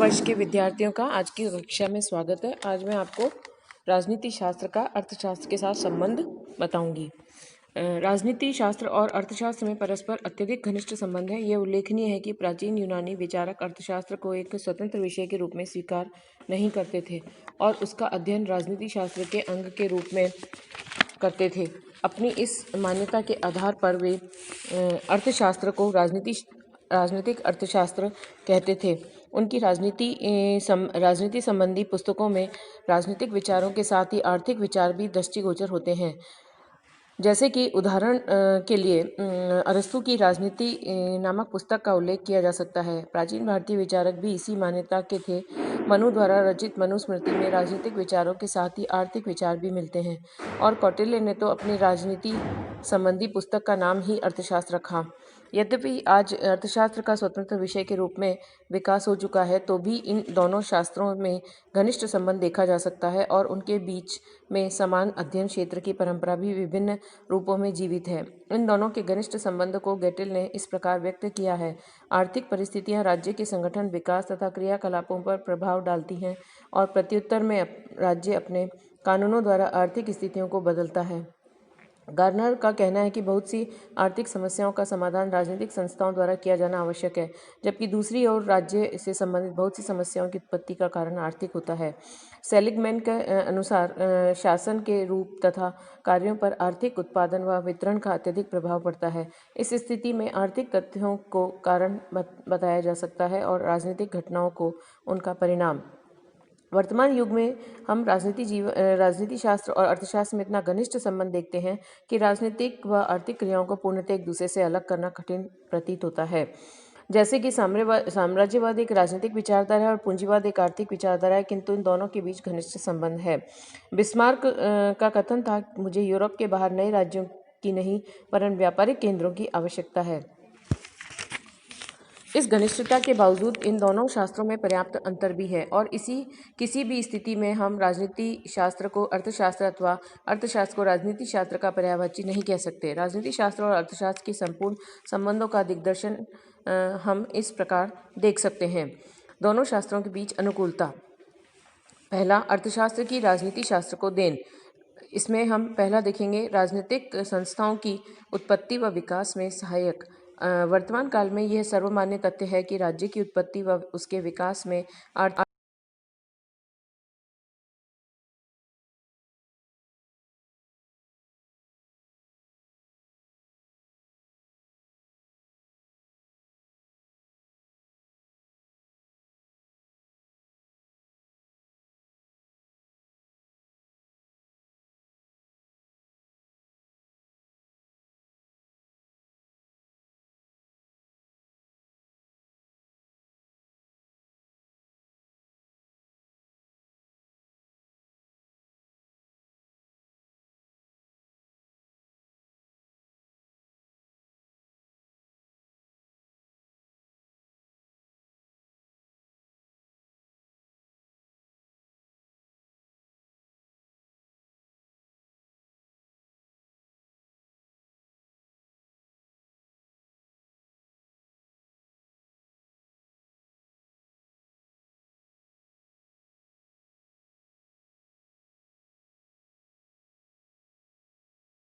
वर्ष के विद्यार्थियों का आज की कक्षा में स्वागत है। आज मैं आपको राजनीति शास्त्र का अर्थशास्त्र के साथ संबंध बताऊंगी। राजनीति शास्त्र और अर्थशास्त्र में परस्पर अत्यधिक घनिष्ठ संबंध है। ये उल्लेखनीय है कि प्राचीन यूनानी विचारक अर्थशास्त्र को एक स्वतंत्र विषय के रूप में स्वीकार नहीं करते थे और उसका अध्ययन राजनीति शास्त्र के अंग के रूप में करते थे। अपनी इस मान्यता के आधार पर वे अर्थशास्त्र को राजनीतिक अर्थशास्त्र कहते थे। उनकी राजनीति संबंधी पुस्तकों में राजनीतिक विचारों के साथ ही आर्थिक विचार भी दृष्टिगोचर होते हैं। जैसे कि उदाहरण के लिए अरस्तु की राजनीति नामक पुस्तक का उल्लेख किया जा सकता है। प्राचीन भारतीय विचारक भी इसी मान्यता के थे। मनु द्वारा रचित मनुस्मृति में राजनीतिक विचारों के साथ ही आर्थिक विचार भी मिलते हैं और कौटिल्य ने तो अपनी राजनीति संबंधी पुस्तक का नाम ही अर्थशास्त्र रखा। यद्यपि आज अर्थशास्त्र का स्वतंत्र विषय के रूप में विकास हो चुका है, तो भी इन दोनों शास्त्रों में घनिष्ठ संबंध देखा जा सकता है और उनके बीच में समान अध्ययन क्षेत्र की परंपरा भी विभिन्न रूपों में जीवित है। इन दोनों के घनिष्ठ संबंध को गेटेल ने इस प्रकार व्यक्त किया है: आर्थिक परिस्थितियां राज्य के संगठन, विकास तथा क्रियाकलापों पर प्रभाव डालती हैं और प्रत्युत्तर में राज्य अपने कानूनों द्वारा आर्थिक स्थितियों को बदलता है। गार्नर का कहना है कि बहुत सी आर्थिक समस्याओं का समाधान राजनीतिक संस्थाओं द्वारा किया जाना आवश्यक है, जबकि दूसरी ओर राज्य से संबंधित बहुत सी समस्याओं की उत्पत्ति का कारण आर्थिक होता है। सेलिगमैन के अनुसार शासन के रूप तथा कार्यों पर आर्थिक उत्पादन व वितरण का अत्यधिक प्रभाव पड़ता है। इस स्थिति में आर्थिक तथ्यों को कारण बताया जा सकता है और राजनीतिक घटनाओं को उनका परिणाम। वर्तमान युग में हम राजनीति शास्त्र और अर्थशास्त्र में इतना घनिष्ठ संबंध देखते हैं कि राजनीतिक व आर्थिक क्रियाओं को पूर्णतः एक दूसरे से अलग करना कठिन प्रतीत होता है। जैसे कि साम्राज्यवाद एक राजनीतिक विचारधारा है और पूंजीवाद एक आर्थिक विचारधारा है, किंतु इन दोनों के बीच घनिष्ठ संबंध है। बिस्मार्क का कथन था, मुझे यूरोप के बाहर नए राज्यों की नहीं वरन व्यापारिक केंद्रों की आवश्यकता है। इस घनिष्ठता के बावजूद इन दोनों शास्त्रों में पर्याप्त अंतर भी है और किसी भी स्थिति में हम राजनीति शास्त्र को अर्थशास्त्र अथवा अर्थशास्त्र को राजनीति शास्त्र का पर्यायवाची नहीं कह सकते। राजनीति शास्त्र और अर्थशास्त्र के संपूर्ण संबंधों का दिग्दर्शन हम इस प्रकार देख सकते हैं। दोनों शास्त्रों के बीच अनुकूलता। पहला, अर्थशास्त्र की राजनीति शास्त्र को देन। इसमें हम पहला देखेंगे राजनीतिक संस्थाओं की उत्पत्ति व विकास में सहायक। वर्तमान काल में यह सर्वमान्य तथ्य है कि राज्य की उत्पत्ति व उसके विकास में